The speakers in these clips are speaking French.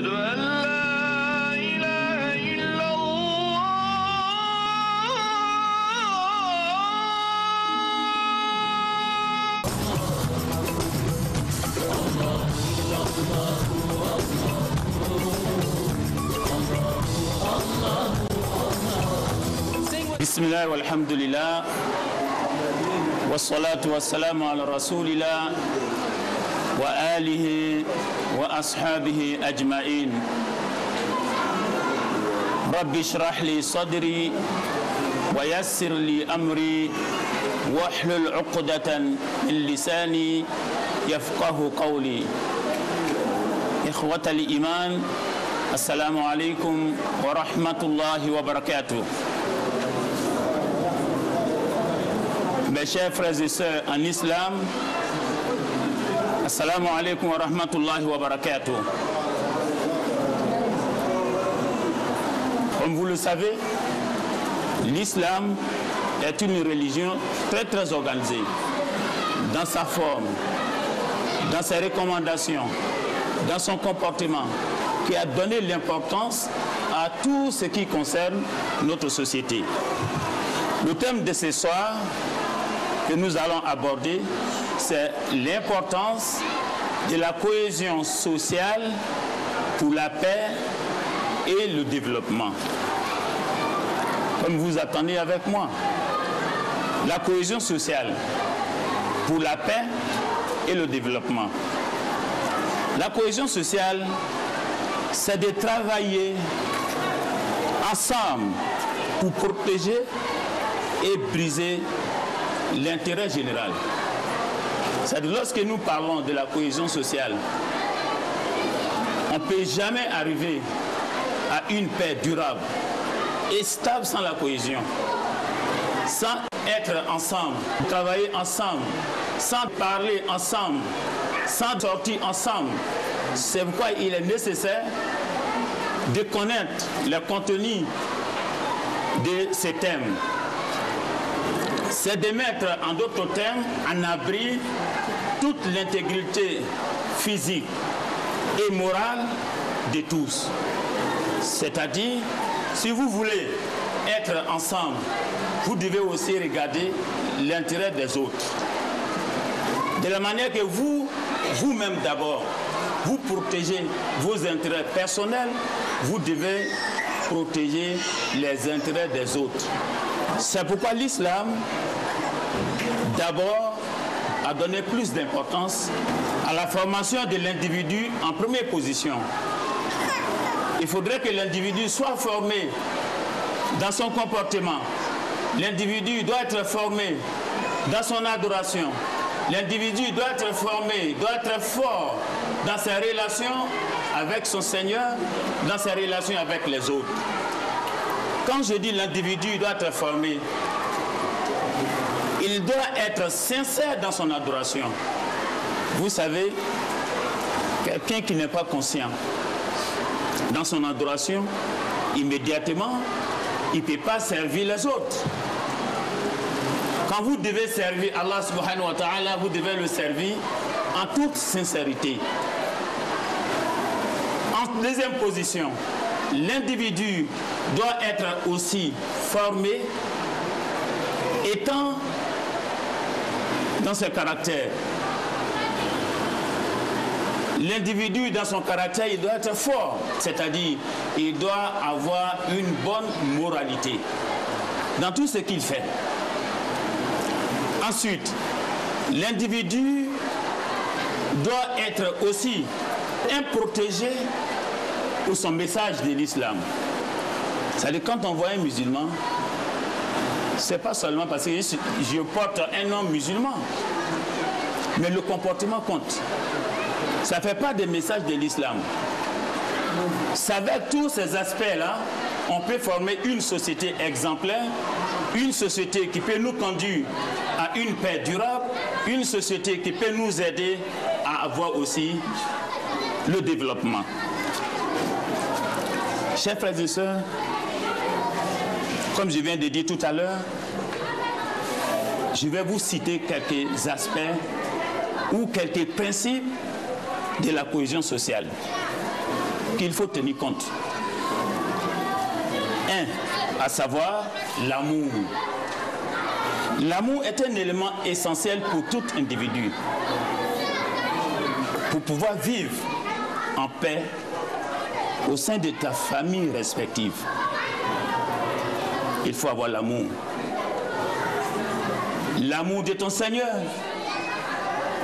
أشهد أن لا إله إلا بسم الله والحمد لله والصلاة والسلام على رسول الله وآله وأصحابه أجمعين. رب اشرح لي صدري ويسر لي أمري واحلل عقدة من لساني يفقه قولي. إخوة الإيمان، السلام عليكم ورحمة الله وبركاته. Mes chers frères et sœurs en islam, assalamu alaikum wa rahmatullahi wa barakatuh. Comme vous le savez, l'islam est une religion très organisée dans sa forme, dans ses recommandations, dans son comportement, qui a donné l'importance à tout ce qui concerne notre société. Le thème de ce soir que nous allons aborder, c'est l'importance de la cohésion sociale pour la paix et le développement. Comme vous attendez avec moi, la cohésion sociale pour la paix et le développement. La cohésion sociale, c'est de travailler ensemble pour protéger et briser l'intérêt général. C'est-à-dire, lorsque nous parlons de la cohésion sociale, on ne peut jamais arriver à une paix durable et stable sans la cohésion, sans être ensemble, travailler ensemble, sans parler ensemble, sans sortir ensemble. C'est pourquoi il est nécessaire de connaître le contenu de ces thèmes. C'est de mettre en d'autres termes en abri toute l'intégrité physique et morale de tous. C'est-à-dire, si vous voulez être ensemble, vous devez aussi regarder l'intérêt des autres. De la manière que vous-même d'abord, vous protégez vos intérêts personnels, vous devez protéger les intérêts des autres. C'est pourquoi l'islam, d'abord, a donné plus d'importance à la formation de l'individu en première position. Il faudrait que l'individu soit formé dans son comportement. L'individu doit être formé dans son adoration. L'individu doit être formé, doit être fort dans ses relations avec son Seigneur, dans ses relations avec les autres. Quand je dis l'individu doit être formé, il doit être sincère dans son adoration. Vous savez, quelqu'un qui n'est pas conscient dans son adoration, immédiatement, il ne peut pas servir les autres. Quand vous devez servir Allah subhanahu wa ta'ala, vous devez le servir en toute sincérité. En deuxième position, l'individu doit être aussi formé, étant dans ses caractères. L'individu, dans son caractère, il doit être fort, c'est-à-dire il doit avoir une bonne moralité dans tout ce qu'il fait. Ensuite, l'individu doit être aussi un protégé pour son message de l'islam. C'est-à-dire, quand on voit un musulman, ce n'est pas seulement parce que je porte un nom musulman, mais le comportement compte. Ça ne fait pas des messages de l'islam. Avec tous ces aspects-là, on peut former une société exemplaire, une société qui peut nous conduire à une paix durable, une société qui peut nous aider à avoir aussi le développement. Chers frères et sœurs, comme je viens de dire tout à l'heure, je vais vous citer quelques aspects ou quelques principes de la cohésion sociale. qu'il faut tenir compte. Un, à savoir l'amour. L'amour est un élément essentiel pour tout individu. Pour pouvoir vivre en paix au sein de ta famille respective, il faut avoir l'amour. L'amour de ton Seigneur,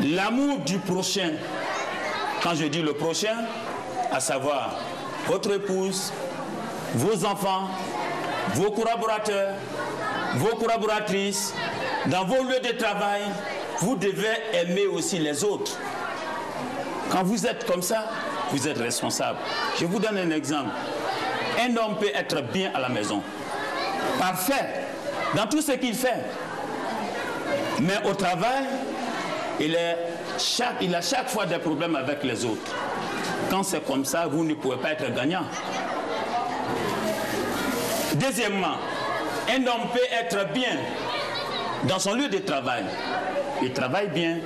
l'amour du prochain. Quand je dis le prochain, à savoir votre épouse, vos enfants, vos collaborateurs, vos collaboratrices, dans vos lieux de travail, vous devez aimer aussi les autres. Quand vous êtes comme ça, vous êtes responsable. Je vous donne un exemple. Un homme peut être bien à la maison, parfait dans tout ce qu'il fait. Mais au travail, il a chaque fois des problèmes avec les autres. Quand c'est comme ça, vous ne pouvez pas être gagnant. Deuxièmement, un homme peut être bien dans son lieu de travail. Il travaille bien,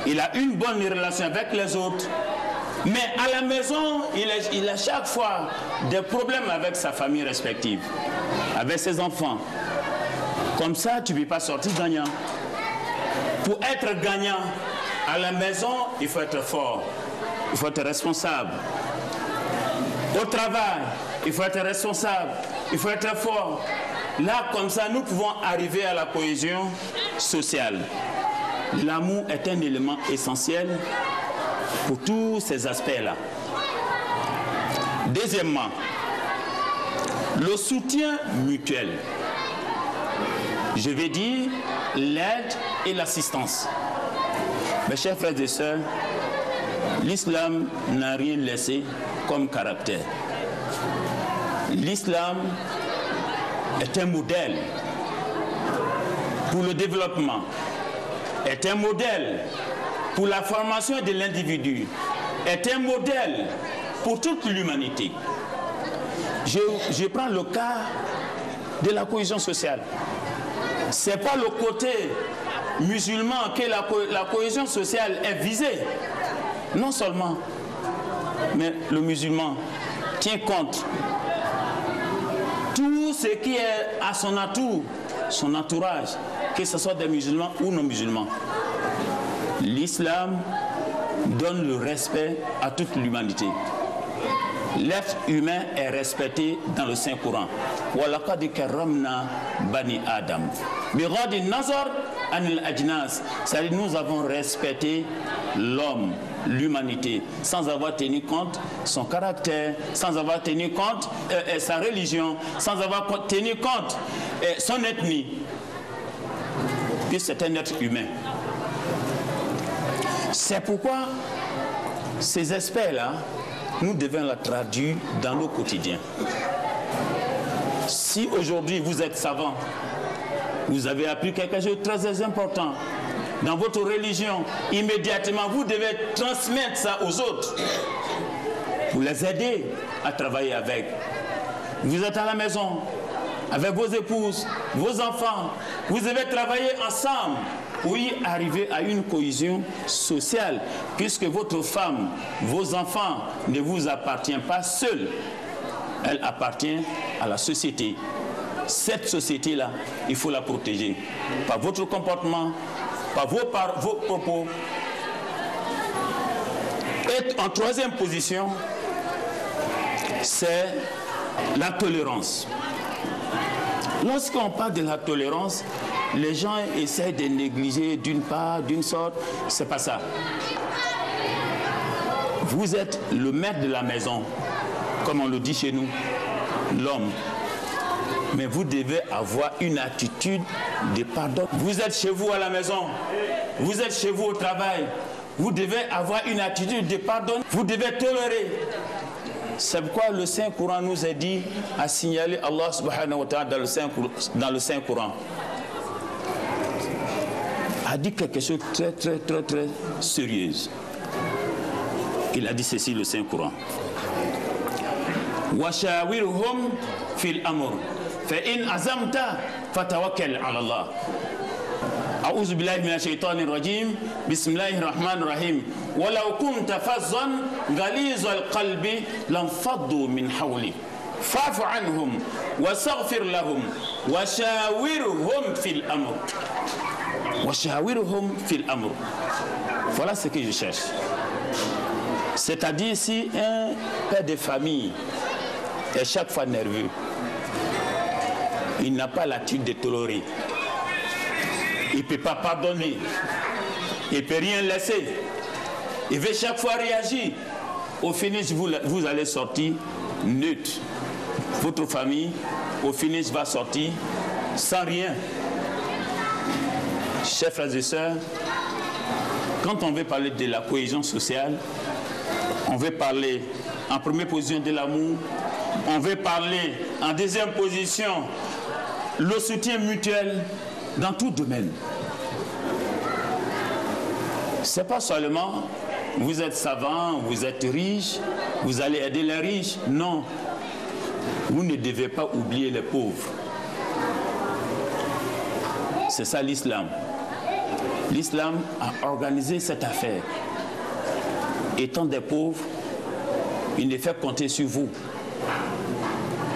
il a une bonne relation avec les autres, mais à la maison, il a chaque fois des problèmes avec sa famille respective, avec ses enfants. Comme ça, tu ne peux pas sortir gagnant. Pour être gagnant à la maison, il faut être fort, il faut être responsable. Au travail, il faut être responsable, il faut être fort. Là, comme ça, nous pouvons arriver à la cohésion sociale. L'amour est un élément essentiel pour tous ces aspects-là. Deuxièmement, le soutien mutuel. Je vais dire l'aide et l'assistance. Mes chers frères et sœurs, l'islam n'a rien laissé comme caractère. L'islam est un modèle pour le développement, est un modèle pour la formation de l'individu, est un modèle pour toute l'humanité. Je prends le cas de la cohésion sociale. Ce n'est pas le côté musulman que la cohésion sociale est visée. Non seulement, mais le musulman tient compte tout ce qui est à son atout, son entourage, que ce soit des musulmans ou non musulmans. L'islam donne le respect à toute l'humanité. L'être humain est respecté dans le Saint-Coran. وَلَقَدْ كَرَّمْنَا بَنِي آدَمَ بِغَضِ النَّظَرِ عَنِ الْأَجْنَاسِ. C'est-à-dire nous avons respecté l'homme, l'humanité, sans avoir tenu compte son caractère, sans avoir tenu compte sa religion, sans avoir tenu compte son ethnie. Puisque c'est un être humain. C'est pourquoi ces aspects-là, nous devons la traduire dans nos quotidiens. Si aujourd'hui vous êtes savant, vous avez appris quelque chose de très important dans votre religion, immédiatement vous devez transmettre ça aux autres pour les aider à travailler avec. Vous êtes à la maison avec vos épouses, vos enfants, vous devez travailler ensemble pour y arriver à une cohésion sociale, puisque votre femme, vos enfants ne vous appartiennent pas seuls, elle appartient à la société. Cette société-là, il faut la protéger par votre comportement, par vos propos. Et en troisième position, c'est la tolérance. Lorsqu'on parle de la tolérance, les gens essaient de négliger d'une part, d'une sorte. C'est pas ça. Vous êtes le maître de la maison, comme on le dit chez nous, l'homme. Mais vous devez avoir une attitude de pardon. Vous êtes chez vous à la maison, vous êtes chez vous au travail. Vous devez avoir une attitude de pardon. Vous devez tolérer. C'est pourquoi le Saint-Coran nous a dit à signaler Allah subhanahu wa ta'ala dans le Saint-Coran. A dit quelque chose de très sérieux. Il a dit ceci, le Saint-Coran. وَشَاوِرْهُمْ فِي الْأَمْرِ فَإِنْ أَزَمْتَ فَتَوَكَّلْ عَلَى اللَّهِ. أعوذ بالله من الشيطان الرجيم بسم الله الرحمن الرحيم ولو كنت فظا غليظ القلب لانفضوا من حولك فاعف عنهم واستغفر لهم وشاورهم في الأمر وشاورهم في الأمر. Voilà ce que je cherche. C'est-à-dire si un père de famille est chaque fois nerveux, il n'a pas l'attitude de tolérer. Il ne peut pas pardonner. Il ne peut rien laisser. Il veut chaque fois réagir. Au finish, vous allez sortir neutre. Votre famille, au finish, va sortir sans rien. Chers frères et sœurs, quand on veut parler de la cohésion sociale, on veut parler en première position de l'amour, on veut parler en deuxième position le soutien mutuel dans tout domaine. Ce n'est pas seulement vous êtes savant, vous êtes riche, vous allez aider les riches. Non, vous ne devez pas oublier les pauvres. C'est ça l'islam. L'islam a organisé cette affaire. Étant des pauvres, il ne fait compter sur vous.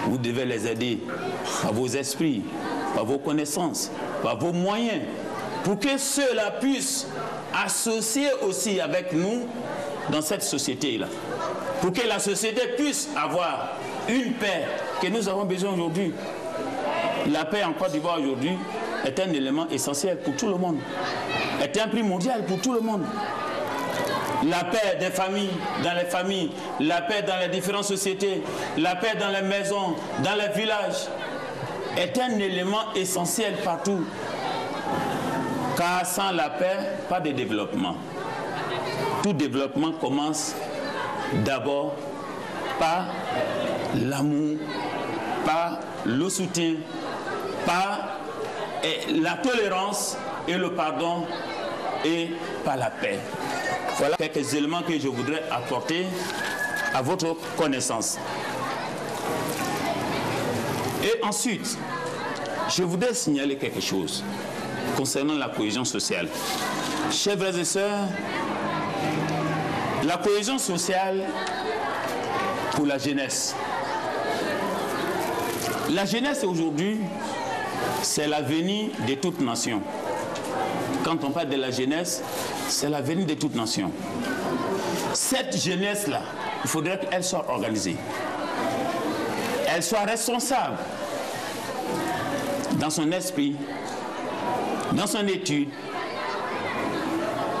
Vous devez les aider par vos esprits, par vos connaissances, par vos moyens, pour que ceux-là puissent associer aussi avec nous dans cette société-là. Pour que la société puisse avoir une paix que nous avons besoin aujourd'hui. La paix en Côte d'Ivoire aujourd'hui est un élément essentiel pour tout le monde. Est un primordial pour tout le monde. La paix des familles, dans les familles, la paix dans les différentes sociétés, la paix dans les maisons, dans les villages, est un élément essentiel partout. Car sans la paix, pas de développement. Tout développement commence d'abord par l'amour, par le soutien, par la tolérance et le pardon et par la paix. Voilà quelques éléments que je voudrais apporter à votre connaissance. Et ensuite, je voudrais signaler quelque chose concernant la cohésion sociale. Chers frères et sœurs, la cohésion sociale pour la jeunesse. La jeunesse aujourd'hui, c'est l'avenir de toute nation. Quand on parle de la jeunesse, c'est l'avenir de toute nation. Cette jeunesse-là, il faudrait qu'elle soit organisée. Elle soit responsable dans son esprit, dans son étude,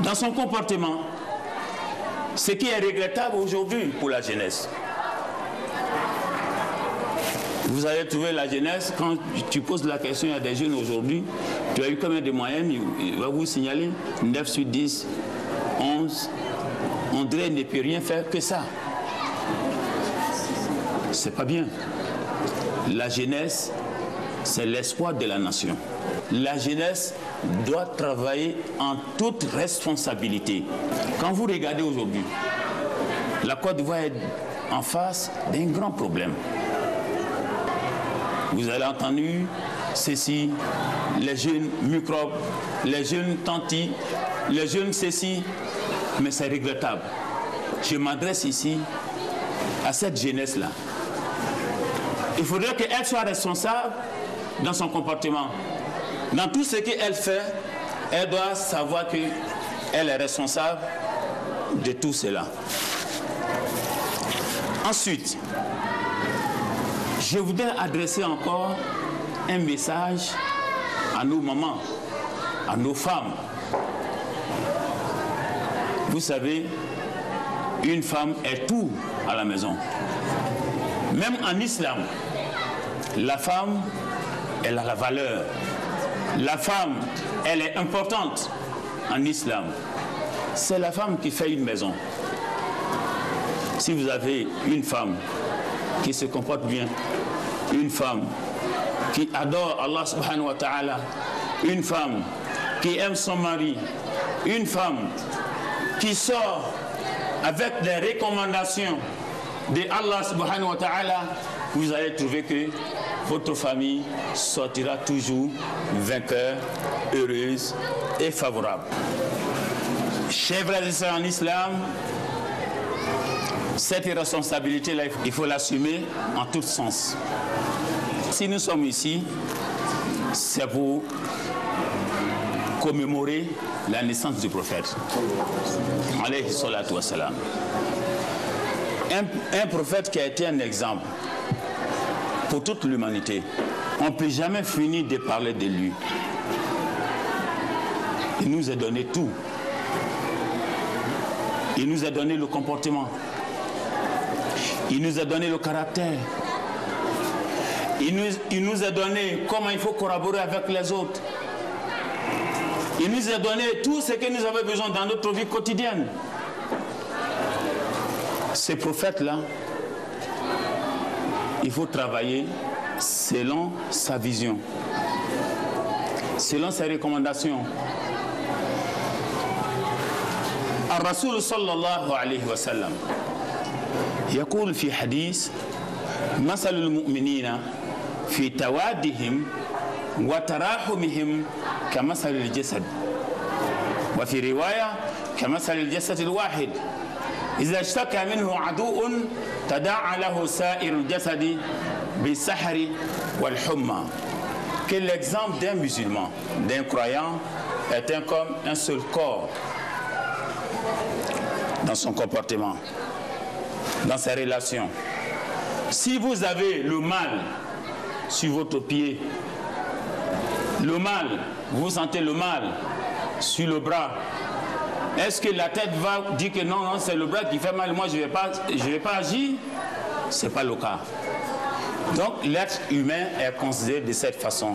dans son comportement. Ce qui est regrettable aujourd'hui pour la jeunesse. Vous allez trouver la jeunesse, quand tu poses la question à des jeunes aujourd'hui, tu as eu combien de moyenne, il va vous signaler 9 sur 10, 11. André ne peut rien faire que ça. C'est pas bien. La jeunesse, c'est l'espoir de la nation. La jeunesse doit travailler en toute responsabilité. Quand vous regardez aujourd'hui, la Côte d'Ivoire est en face d'un grand problème. Vous avez entendu ceci, les jeunes microbes, les jeunes tantis, les jeunes ceci, mais c'est regrettable. Je m'adresse ici à cette jeunesse-là. Il faudrait qu'elle soit responsable dans son comportement. Dans tout ce qu'elle fait, elle doit savoir qu'elle est responsable de tout cela. Ensuite, je voudrais adresser encore un message à nos mamans, à nos femmes. Vous savez, une femme est tout à la maison. Même en islam, la femme, elle a la valeur. La femme, elle est importante en islam. C'est la femme qui fait une maison. Si vous avez une femme qui se comporte bien, une femme qui adore Allah subhanahu wa ta'ala, une femme qui aime son mari, une femme qui sort avec les recommandations de Allah subhanahu wa ta'ala, vous allez trouver que votre famille sortira toujours vainqueur heureuse et favorable. Chers frères et sœurs en islam, cette responsabilité-là, il faut l'assumer en tout sens. Si nous sommes ici, c'est pour commémorer la naissance du prophète. Alayhi salatu wa salam. Un prophète qui a été un exemple pour toute l'humanité. On ne peut jamais finir de parler de lui. Il nous a donné tout. Il nous a donné le comportement. Il nous a donné le caractère. Il nous a donné comment il faut collaborer avec les autres. Il nous a donné tout ce que nous avons besoin dans notre vie quotidienne. Ces prophètes-là, il faut travailler selon sa vision, selon ses recommandations. الرسول صلى الله عليه وسلم يقول في حديث مثل المؤمنين في توادهم وتراحمهم كمثل الجسد وفي رواية كمثل الجسد الواحد إذا اشتكى منه عدو تداعى له سائر الجسد بالسحر والحمى. Que l'exemple d'un musulman, d'un croyant, est comme un seul corps dans son comportement, dans ses relations. Si vous avez le mal sur votre pied, le mal, vous sentez le mal sur le bras, est-ce que la tête va dire que non, c'est le bras qui fait mal, moi je vais pas agir? Ce n'est pas le cas. Donc l'être humain est considéré de cette façon.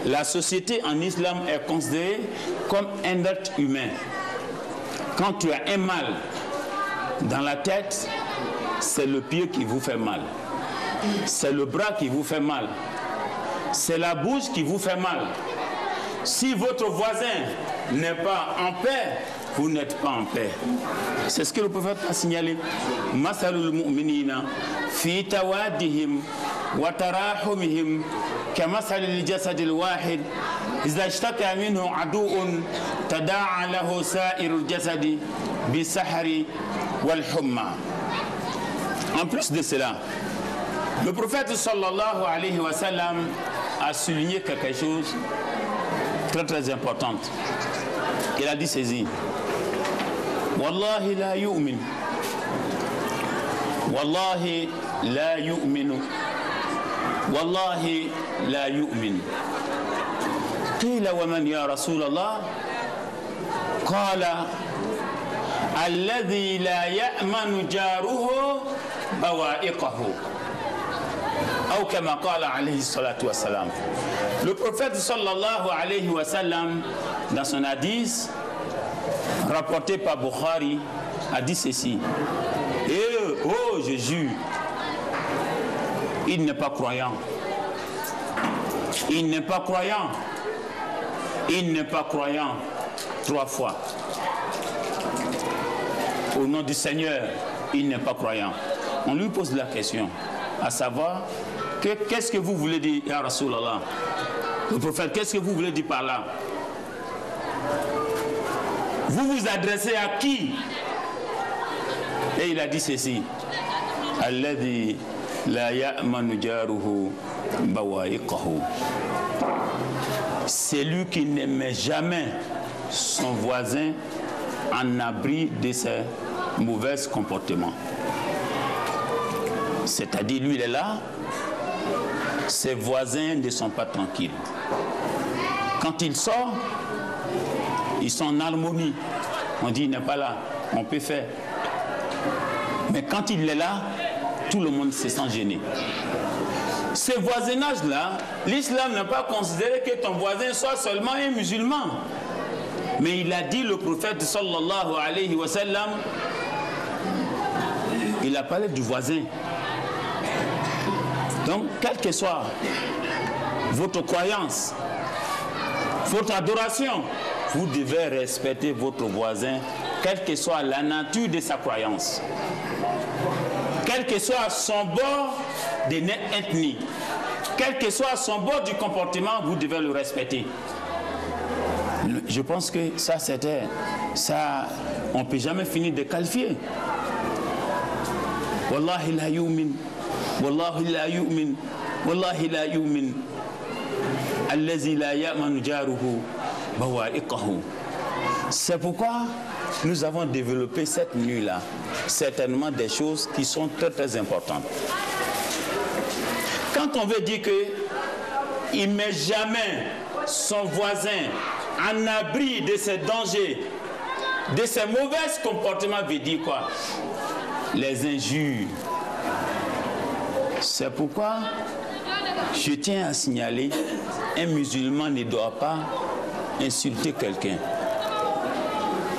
La société en islam est considérée comme un être humain. Quand tu as un mal dans la tête, c'est le pied qui vous fait mal. C'est le bras qui vous fait mal. C'est la bouche qui vous fait mal. Si votre voisin n'est pas en paix, vous n'êtes pas en paix. C'est ce que le prophète a signalé. Masalul mu'minina fi tawaddihim wa tarahumihim kamasalil jasadil wahid idha ishtaka minhu adu'un tada'a lahu sa'irul jasadi bisahri wal humma. En plus de cela, le prophète sallallahu alayhi wa sallam a souligné quelque chose très très important. Il a dit ceci: Wallahi la yu'min, Wallahi la yu'minu, Wallahi la yu'min. قيل ومن يا رسول الله؟ قال الذي لا يأمن جاره بوائقه أو كما قال عليه الصلاة والسلام. Le prophète sallallahu alayhi wa sallam, dans son hadith rapporté par Bukhari, a dit ceci: oh, je jure, il n'est pas croyant, il n'est pas croyant, il n'est pas croyant, 3 fois. Au nom du Seigneur, il n'est pas croyant. On lui pose la question, à savoir, qu'est-ce que vous voulez dire, Ya Rasulallah? Le prophète, qu'est-ce que vous voulez dire par là? Vous vous adressez à qui? Et il a dit ceci: Alladhi la ya'manu jaruhu bawa'iqahu. C'est lui qui ne met jamais son voisin en abri de ses mauvais comportements. C'est-à-dire, lui, il est là, ses voisins ne sont pas tranquilles. Quand il sort, ils sont en harmonie. On dit, il n'est pas là, on peut faire. Mais quand il est là, tout le monde se sent gêné. Ce voisinage-là, l'islam n'a pas considéré que ton voisin soit seulement un musulman. Mais il a dit, le prophète sallallahu alayhi wa sallam, il a parlé du voisin. Donc, quelle que soit votre croyance, votre adoration, vous devez respecter votre voisin, quelle que soit la nature de sa croyance, quel que soit son bord de ethnie, quel que soit son bord du comportement, vous devez le respecter. Je pense que ça, on ne peut jamais finir de qualifier. Wallahi la yu'min, wallahi la yu'min, wallahi la yu'min, allazi la ya'manu jaruhu bawa'iqahu. C'est pourquoi nous avons développé cette nuit-là certainement des choses qui sont très très importantes. Quand on veut dire qu'il ne met jamais son voisin en abri de ses dangers, de ses mauvais comportements, veut dire quoi? Les injures. C'est pourquoi je tiens à signaler, un musulman ne doit pas insulter quelqu'un.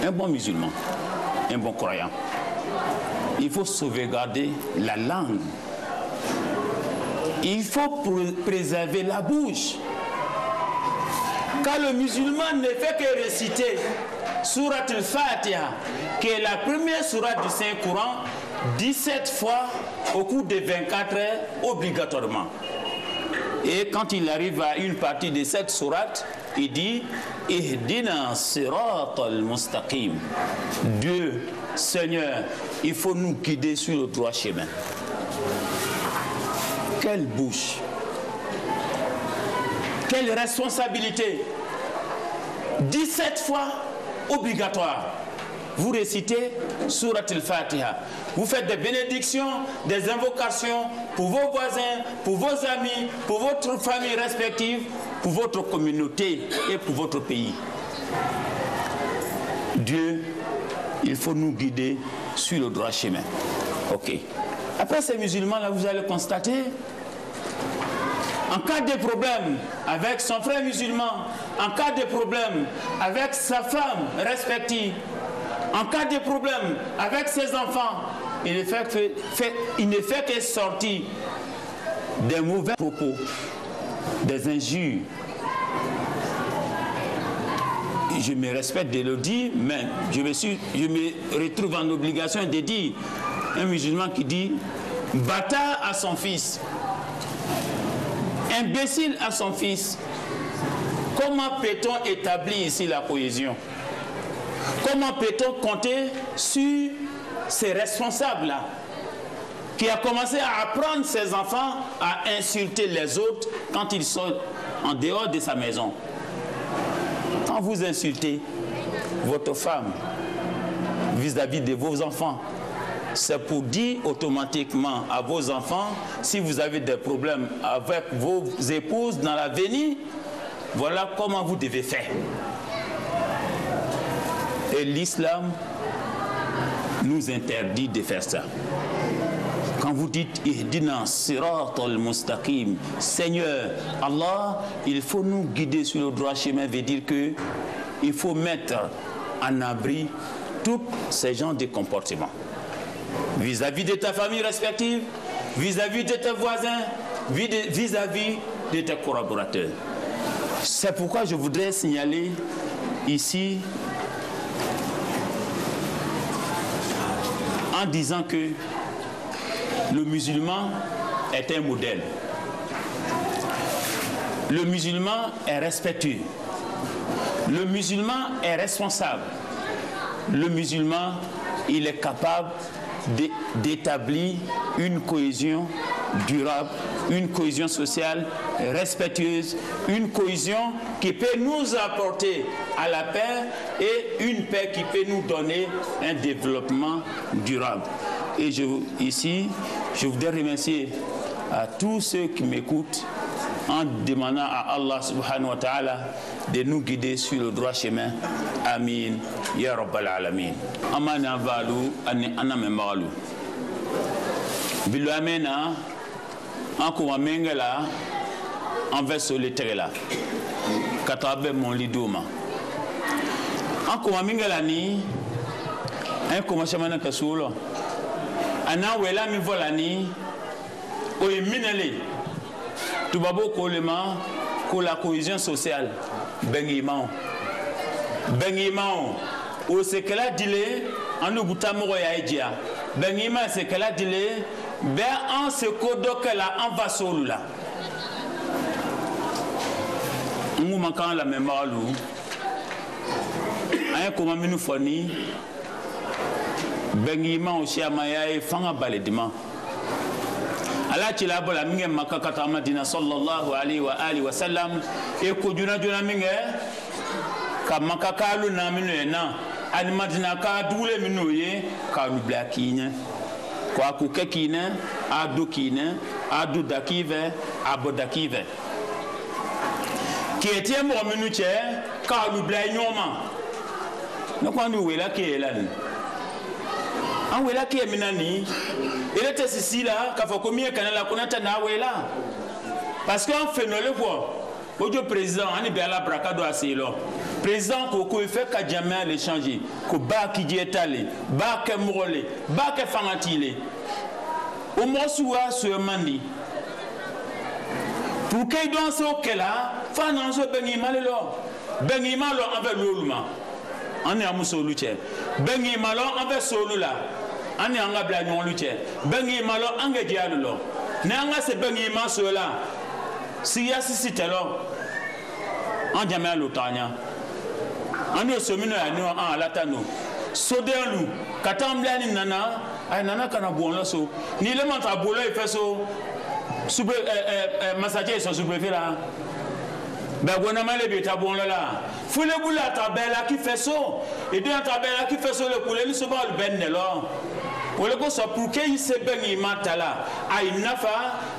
Un bon musulman, un bon croyant, il faut sauvegarder la langue. Il faut préserver la bouche. Quand le musulman ne fait que réciter Surat al-Fatiha, qui est la première sourate du Saint-Coran, 17 fois au cours de 24 heures, obligatoirement. Et quand il arrive à une partie de cette sourate, il dit Ihdina sirat al-mustaqim. Dieu, Seigneur, il faut nous guider sur le droit chemin. Quelle bouche, quelle responsabilité. 17 fois obligatoire. Vous récitez Surat al-Fatiha. Vous faites des bénédictions, des invocations pour vos voisins, pour vos amis, pour votre famille respective, pour votre communauté et pour votre pays. Dieu, il faut nous guider sur le droit chemin. Ok. Après ces musulmans-là, vous allez constater, en cas de problème avec son frère musulman, en cas de problème avec sa femme respective, en cas de problème avec ses enfants, il ne fait que sortir des mauvais propos, des injures. Je me respecte de le dire, mais je me retrouve en obligation de dire un musulman qui dit bâtard à son fils, imbécile à son fils. Comment peut-on établir ici la cohésion? Comment peut-on compter sur ces responsables-là qui a commencé à apprendre ses enfants à insulter les autres quand ils sont en dehors de sa maison? Quand vous insultez votre femme vis-à-vis de vos enfants, c'est pour dire automatiquement à vos enfants, si vous avez des problèmes avec vos épouses dans l'avenir, voilà comment vous devez faire. Et l'islam nous interdit de faire ça. Quand vous dites Ihdina sirat al-mustaqim, Seigneur Allah, il faut nous guider sur le droit chemin, veut dire que il faut mettre en abri tous ces genres de comportements. Vis-à-vis de ta famille respective, vis-à-vis de tes voisins, vis-à-vis de tes collaborateurs. C'est pourquoi je voudrais signaler ici, en disant que le musulman est un modèle. Le musulman est respectueux. Le musulman est responsable. Le musulman, il est capable d'établir une cohésion durable, une cohésion sociale respectueuse, une cohésion qui peut nous apporter à la paix et une paix qui peut nous donner un développement durable. Et ici, je voudrais remercier à tous ceux qui m'écoutent en demandant à Allah subhanahu wa ta'ala de nous guider sur le droit chemin. Amin. Ya Rabbal Alamin. Amana valu anamemalu. Bilu amena anko mengela envers solitaire là. Katabe mon liduma. Anko mengela ni un commencement kasulo. Ana wela mi volani o eminele. Tubabo kolema ko la cohésion sociale bengimao o se kala dile anu butamo ya ejia bengima se kala dile be an se kodokela an va solula nguma kan la memalu an kuma minu foni bengi ma o siama ya fanga baledima ala ci la bola minge makka kata madina sallallahu alaihi wa alihi wa sallam e ko juna minge ka makka kalu na minu na ani madina ka dule minu ye ka nu blakine ko aku kekine adu kine adu dakive abo dakive qui était mon minute car nous blaignons donc on nous là qui est là en là qui est minani il était ici là qu'a fait combien quand la connaître na là parce qu'on fait nous le voir au président on est bien là bracado assez là président ko fait ka jamais l'échanger ko ba qui dit étalé ba que morolé ba que fangatile au moins sur mandi pour qu'il doit se là fanan so bengi malo avec l'olma on est à musoluche bengi malo avec solula on est en blagnon luche bengi malo anga dialulo nanga se bengi masola si ya sisi telo en jamais l'otania on est somino ya no en latano sodelu katamblani nana ay nana kana bonlo so ni le mantra bolo e feso sube massage so sube là. Ben on a mal les bêta bon là. Faut le boule à tabella qui fait ça. Et deux tabella qui fait ça le poulet ni se va le ben de là. Pour le coup ça pour qu'il se bengi matala. Aïe nafa,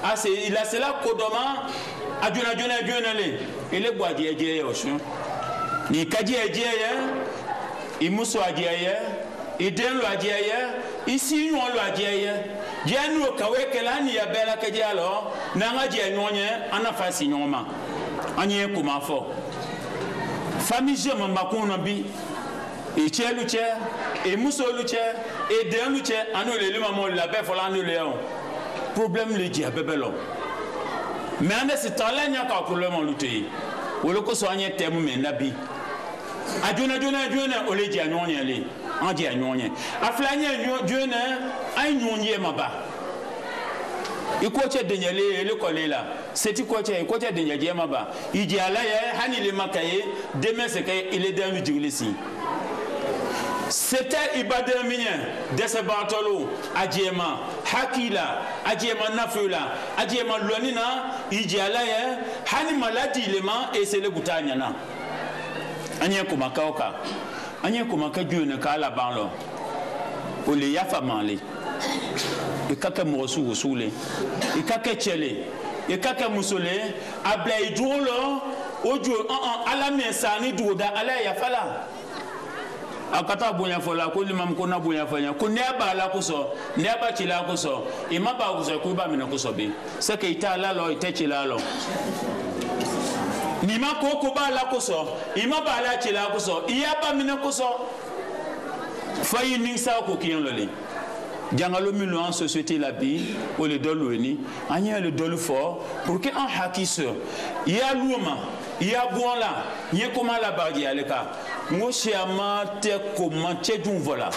assez il a cela kodoma. Aduna le. Il est bois dié ocean. Ni kadi dié il muso dié. Il den lo dié. Ici nous lo dié. Dieu nous kaweke là ni ya bella que dié alors. Nanga dié nonye anafa signoma. Anye kuma fo famille je mamba ko no bi e chelu che e musolu che e denu che anu le lima mo la be fo la anu le on problème le dia bebelo mais ande se talanya ka problème on luté wolo ko so anye temu me nabi aduna o le dia nyonya le an dia nyonya aflanya diona ay nyonye maba ikoche denyele le kolela seti koche denyele maba iji ala ya hani le makaye demain c'est qu'il est dans le jigilisi c'était ibadé minien de ce batolo adjema hakila adjema nafula adjema lonina iji ala ya hani maladi lema et c'est le gutanya na anya kumaka oka anya kumaka dieu kala banlo o le yafa manle e kaka mosu usule e kaka chele e kaka musole ablay dolo ojo ala mesani duda ala ya fala akata bonya fola ko limam ko na bonya fanya ko ne ba la ko so ne ba chila ko so e ma ba ko so ko ba mina ko so be se ke ita la lo ite chila lo ni ma ko ba la ko so e ma ba la chila ko so iya ba mina ko so fayi ning sa ko kiyon lo le jangalo mi en société la bi o le dolu ni anya le dolu fort pour que en hakis ya luma ya bonla ye koma la bagi aleka ngo siama te koma te dun vola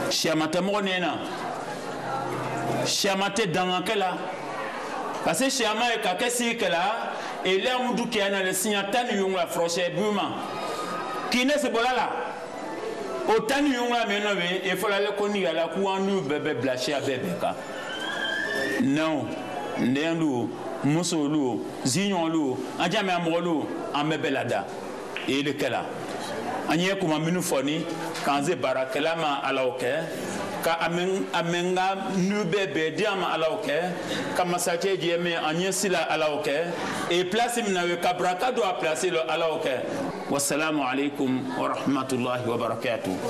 siama te monena siama te dangakela parce que siama e ka kesi kala et là mudu ki ana le signatan yu la froche buma qui ne se bolala autant nous on a mené et faut aller connaître à la cour nous bébé blaché à bébé ka non ndendo musolo zignolo anjame amrolo amebelada et le kala anye kuma minu foni kanze barakela ma alaoke ka amenga nu bébé diama alaoke kama sache dieme anye sila alaoke et place minawe kabraka doit placer le alaoke. Wassalamu alaikum wa rahmatullahi wa barakatuh.